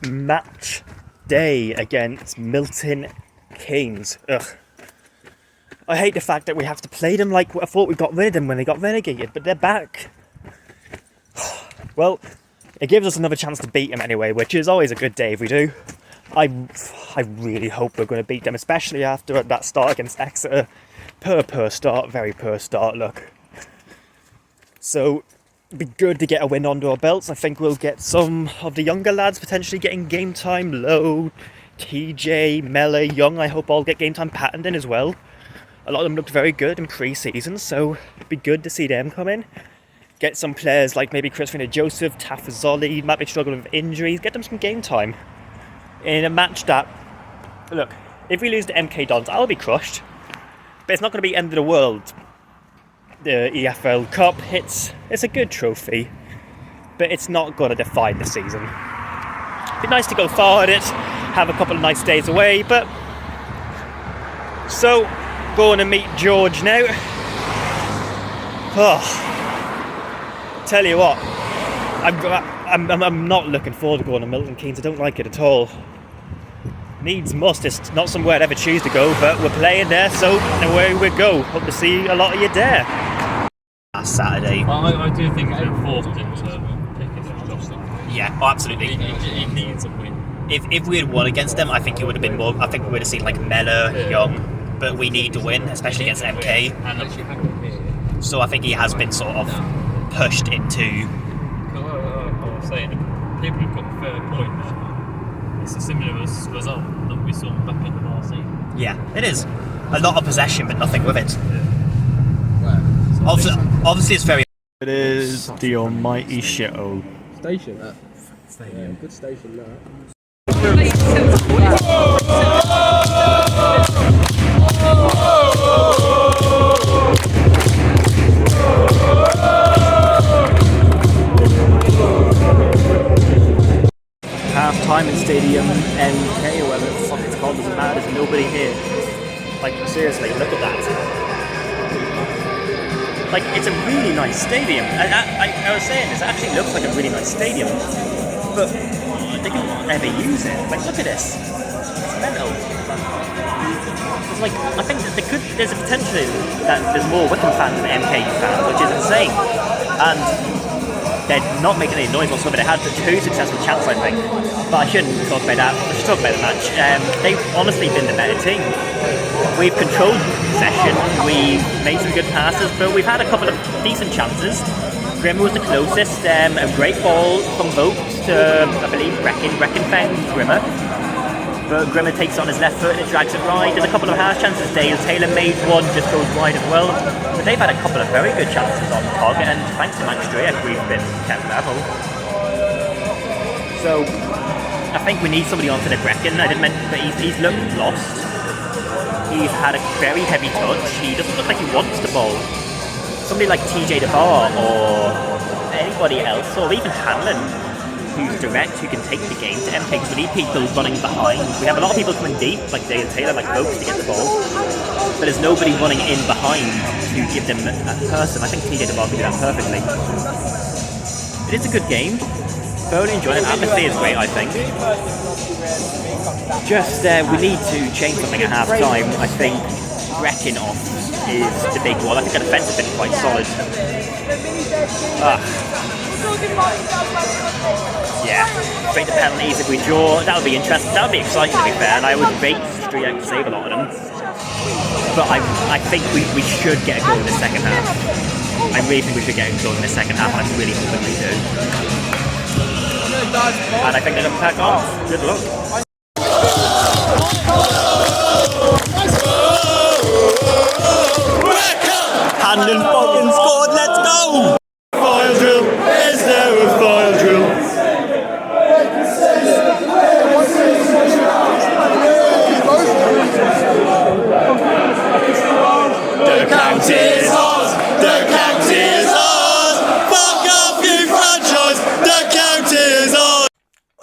match day against Milton Keynes. Ugh. I hate the fact that we have to play them like I thought we got rid of them when they got relegated, but they're back. Well, it gives us another chance to beat them anyway, which is always a good day if we do. I really hope we're going to beat them, especially after that start against Exeter. Poor start, very poor start, look. So, it'd be good to get a win under our belts. I think we'll get some of the younger lads potentially getting game time. Lowe, TJ, Mella, Young, I hope all get game time. Pattendon as well. A lot of them looked very good in pre-season, so it'd be good to see them come in. Get some players like maybe Christina Joseph, Tafazoli, might be struggling with injuries. Get them some game time. In a match that, look, if we lose to MK Dons, I'll be crushed. But it's not going to be end of the world. The EFL Cup, it's a good trophy, but it's not going to define the season. It'd be nice to go far at it, have a couple of nice days away, but... So, going to meet George now. Oh, tell you what, I'm not looking forward to going to Milton Keynes. I don't like it at all. Needs must. It's not somewhere I'd ever choose to go, but we're playing there, so away we go. Hope to see a lot of you there. Last Saturday. I do think it's important to pick it Jocelyn. Yeah, oh, absolutely. He needs a win. If we had won against them, I think it would have been more. I think we would have seen like Mella, Young, but we need to win, especially against MK. And actually happened here. So I think he has been sort of pushed into. I was saying, people have got a fair point there. It's a similar result that we saw back in the last season. Yeah, it is. A lot of possession, but nothing with it. Yeah. Obviously, it's very. It is the almighty shithole. Station. Stadium. Yeah, good station there. Half time in Stadium MK or whatever the fuck it's called, doesn't matter, there's nobody here. Like, seriously, look at that. Like, it's a really nice stadium. I was saying, this actually looks like a really nice stadium, but they don't ever use it. Like, look at this. It's mental. It's like, I think that there's a potential that there's more Wycombe fans than MK fans, which is insane. And they're not making any noise whatsoever. They had 2 successful chances, I think. But I shouldn't talk about that. I should talk about the match. They've honestly been the better team. We've controlled possession, we've made some good passes, but we've had a couple of decent chances. Grimmer was the closest. A great ball from Vokes to, I believe, Brecken. Brecken found Grimmer. But Grimmer takes it on his left foot and it drags it right. There's a couple of half chances. Dale Taylor made one, just goes wide as well. But they've had a couple of very good chances on Cog, and thanks to Max Drake, we've been kept level. So, I think we need somebody onto the Brecken. I didn't mention, but he's looked lost. He's had a very heavy touch. He doesn't look like he wants the ball. Somebody like TJ DeBar or anybody else, or even Hanlon, who's direct, who can take the game to MK, because we need people running behind. We have a lot of people coming deep, like Dale Taylor, like Vokes, to get the ball, but there's nobody running in behind to give them that person. I think TJ DeBar can do that perfectly. It is a good game. Thoroughly enjoying it. Atmosphere is great, I think. Just, we need to change something at half time. I think Brecken off is the big one. I think our defence has been quite solid. Yeah, straight to penalties. If we draw, that would be interesting. That would be exciting, to be fair, and I would rate Striak to save a lot of them. But I think we should get a goal in the second half. I really think we should get a goal in the second half, and I'm really hoping we do. And I think they're going to pack on. Good luck. Hanlon fucking scored, let's go! Fire drill, is there a fire drill? The county is ours, the county is ours! Fuck off you franchise, the county is ours!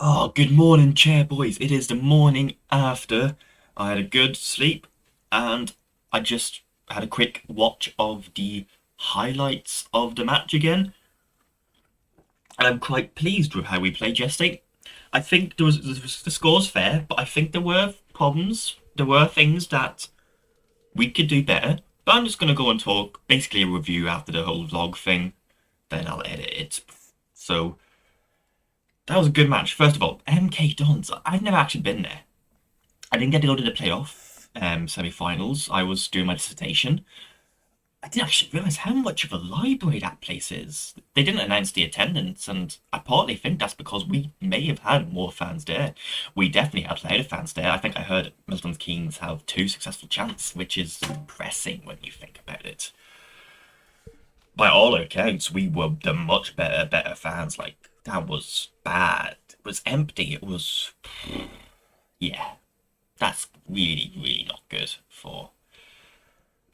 Oh, good morning, chair boys. It is the morning after I had a good sleep and I just had a quick watch of the highlights of the match again. And I'm quite pleased with how we played yesterday. I think the score's fair, but I think there were problems. There were things that we could do better. But I'm just gonna go and talk basically a review after the whole vlog thing. Then I'll edit it. So that was a good match. First of all, MK Dons. I've never actually been there. I didn't get to go to the playoff semi-finals. I was doing my dissertation. I didn't actually realise how much of a library that place is. They didn't announce the attendance, and I partly think that's because we may have had more fans there. We definitely had loads of fans there. I think I heard Milton Keynes have 2 successful chants, which is depressing when you think about it. By all accounts, we were the much better fans. Like, that was bad. It was empty. It was... yeah. That's really, really not good for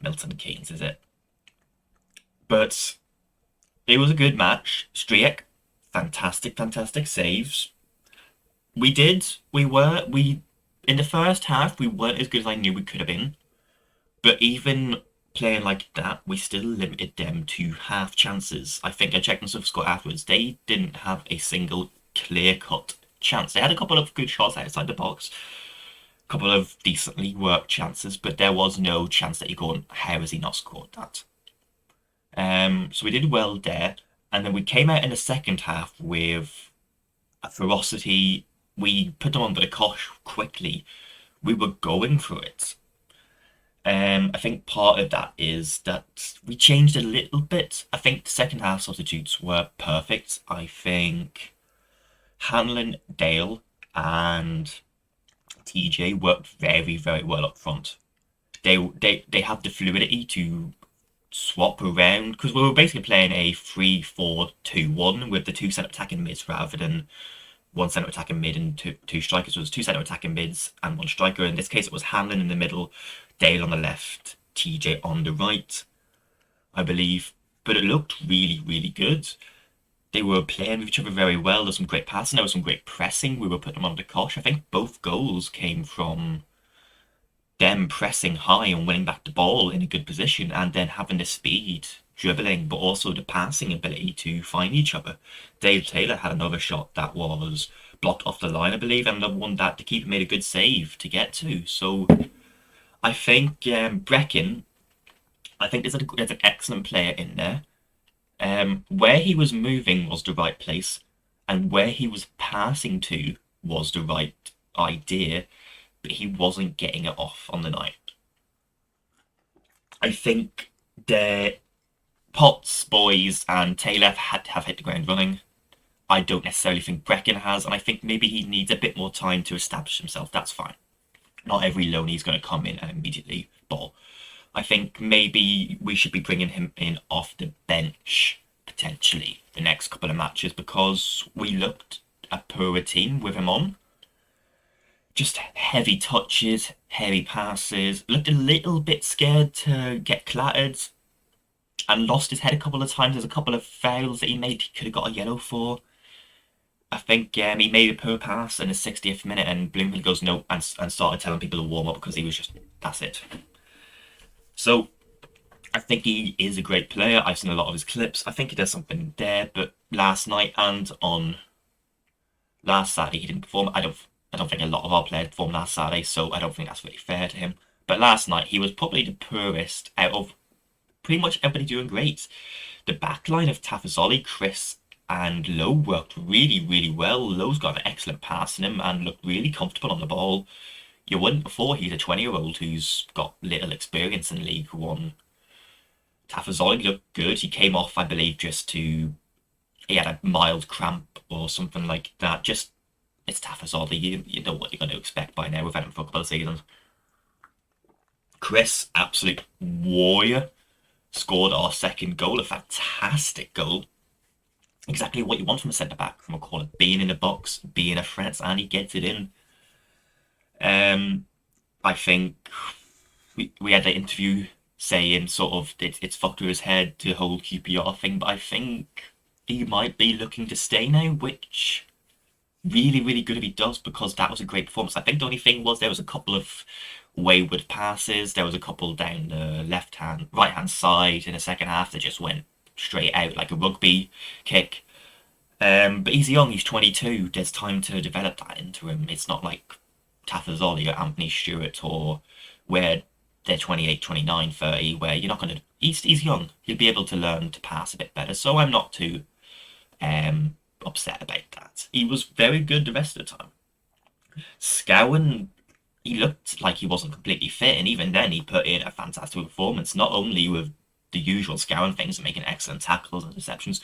Milton Keynes, is it? But it was a good match. Striek, fantastic saves. In the first half, we weren't as good as I knew we could have been. But even playing like that, we still limited them to half chances. I think I checked on SofaScore afterwards. They didn't have a single clear-cut chance. They had a couple of good shots outside the box, a couple of decently worked chances, but there was no chance that you're going, how has he not scored that? So we did well there, and then we came out in the second half with a ferocity. We put them under the cosh quickly. We were going for it. I think part of that is that we changed a little bit. I think the second half substitutes were perfect. I think Hanlon, Dale, and TJ worked very, very well up front. They have the fluidity to swap around, because we were basically playing a 3-4-2-1 with the 2 centre attacking mids rather than 1 centre attacking mid and two strikers. So it was 2 centre attacking mids and 1 striker. In this case, it was Hanlon in the middle, Dale on the left, TJ on the right, I believe. But it looked really, really good. They were playing with each other very well. There was some great passing, there was some great pressing. We were putting them on the cosh. I think both goals came from them pressing high and winning back the ball in a good position, and then having the speed, dribbling, but also the passing ability to find each other. Dave Taylor had another shot that was blocked off the line, I believe, and the one that the keeper made a good save to get to. So I think Brecken, I think there's an excellent player in there. Where he was moving was the right place, and where he was passing to was the right idea, but he wasn't getting it off on the night. I think the Potts boys and Taylor have hit the ground running. I don't necessarily think Brecken has, and I think maybe he needs a bit more time to establish himself. That's fine. Not every loanee is going to come in and immediately ball. I think maybe we should be bringing him in off the bench, potentially, the next couple of matches, because we looked a poorer team with him on. Just heavy touches, heavy passes, looked a little bit scared to get clattered, and lost his head a couple of times. There's a couple of fouls that he made he could have got a yellow for. I think he made a poor pass in the 60th minute, and Bloomfield goes no, and started telling people to warm up because he was just, that's it. So I think he is a great player. I've seen a lot of his clips. I think he does something there, but last night and on last Saturday he didn't perform. I don't think a lot of our players performed last Saturday, so I don't think that's really fair to him. But last night he was probably the poorest out of pretty much everybody doing great. The back line of Tafazoli, Chris and Lowe worked really, really well. Lowe's got an excellent pass in him and looked really comfortable on the ball. You wouldn't before. He's a 20-year-old who's got little experience in League One. Tafazoli looked good. He came off, I believe, he had a mild cramp or something like that. It's Tafazoli. You know what you're going to expect by now. We've had him for a couple of seasons. Chris, absolute warrior, scored our second goal. A fantastic goal. Exactly what you want from a centre-back, from a corner. Being in the box, being a threat, and he gets it in. I think we had an interview saying sort of it's fucked with his head, the whole QPR thing, but I think he might be looking to stay now, which really, really good if he does, because that was a great performance. I think the only thing was there was a couple of wayward passes. There was a couple down the right hand side in the second half that just went straight out like a rugby kick. But he's young, he's 22. There's time to develop that into him. It's not like Tafazoli or Anthony Stewart or where they're 28, 29, 30, where you're not going to. He's young. He'll be able to learn to pass a bit better. So I'm not too upset about that. He was very good the rest of the time. Scowen, he looked like he wasn't completely fit, and even then he put in a fantastic performance, not only with the usual Scowen things and making excellent tackles and receptions,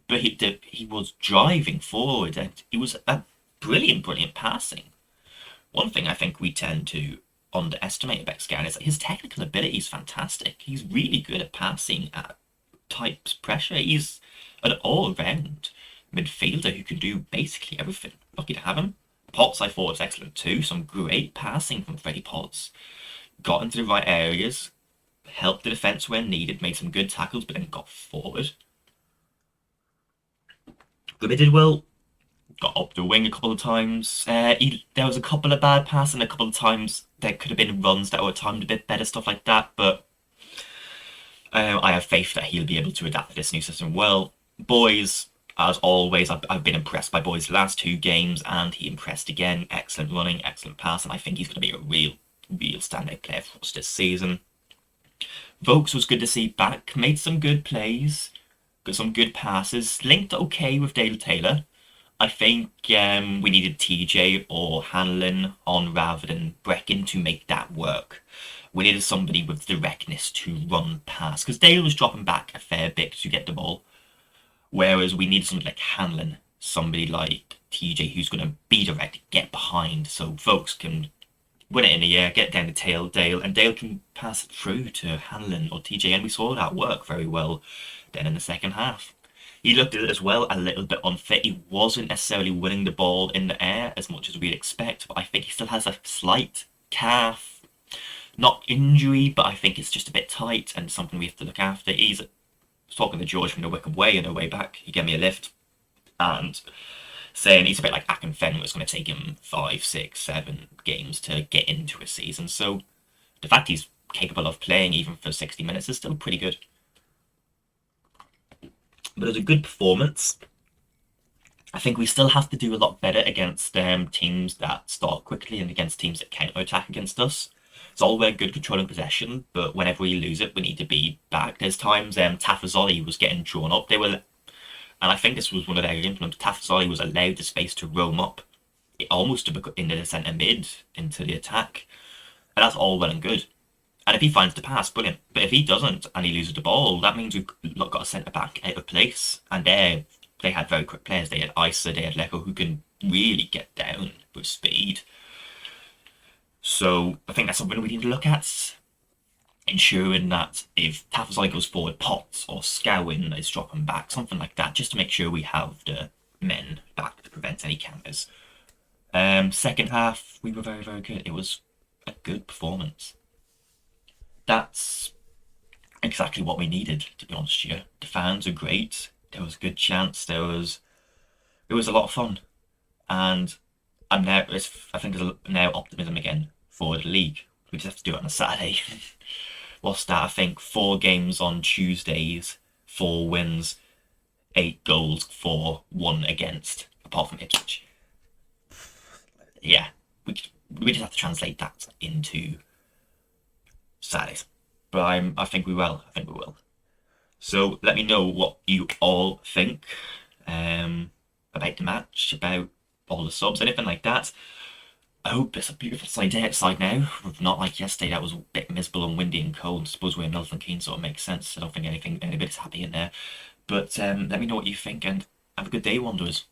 but he was driving forward, and he was a brilliant passing. One thing I think we tend to underestimate about Scowen is that his technical ability is fantastic. He's really good at passing at tight pressure. He's an all-round midfielder who can do basically everything. Lucky to have him. Potts I thought was excellent too. Some great passing from Freddie Potts. Got into the right areas, helped the defence when needed, made some good tackles, but then got forward. Grimmy did well. Got up the wing a couple of times. There was a couple of bad passes and a couple of times there could have been runs that were timed a bit better, stuff like that, but I have faith that he'll be able to adapt to this new system well. Boys, as always, I've been impressed by Boys' last 2 games, and he impressed again. Excellent running, excellent pass, and I think he's going to be a real standout player for us this season. Vokes was good to see back, made some good plays, got some good passes, linked okay with Dale Taylor. I think we needed TJ or Hanlon on rather than Brecken to make that work. We needed somebody with directness to run past, because Dale was dropping back a fair bit to get the ball, whereas we needed somebody like Hanlon, somebody like TJ who's going to be direct, get behind, so folks can win it in the air, get down to Dale, and Dale can pass it through to Hanlon or TJ, and we saw that work very well then in the second half. He looked at it as well a little bit unfit. He wasn't necessarily winning the ball in the air as much as we'd expect, but I think he still has a slight calf, not injury, but I think it's just a bit tight and something we have to look after. He's talking to George from the Wycombe way on the way back. He gave me a lift and saying he's a bit like Akinfenwa. It's going to take him 5, 6, 7 games to get into a season. So the fact he's capable of playing even for 60 minutes is still pretty good. But it was a good performance. I think we still have to do a lot better against teams that start quickly and against teams that counter-attack against us. It's all very good controlling possession, but whenever we lose it, we need to be back. There's times Tafazoli was getting drawn up. And I think this was one of their implements. Tafazoli was allowed the space to roam up, almost into the centre mid, into the attack. And that's all well and good. And if he finds the pass, brilliant. But if he doesn't and he loses the ball, that means we've got a centre back out of place. And they had very quick players. They had Isa, they had Leko, who can really get down with speed. So I think that's something we need to look at. Ensuring that if Tafazoli goes forward, Potts or Scowen is dropping back, something like that, just to make sure we have the men back to prevent any counters. Second half, we were very, very good. It was a good performance. That's exactly what we needed, to be honest with you. The fans are great. There was a good chance. It was a lot of fun. And I think there's now optimism again for the league. We just have to do it on a Saturday. What's that? I think 4 games on Tuesdays, 4 wins, 8 goals for 1 against, apart from Ipswich. Yeah, we just have to translate that into Saturdays. But I think we will. I think we will. So let me know what you all think about the match, about all the subs, anything like that. I hope it's a beautiful side day outside now. Not like yesterday, that was a bit miserable and windy and cold. I suppose we're in Milton Keynes, so it makes sense. I don't think anybody's happy in there. But let me know what you think, and have a good day, Wanderers.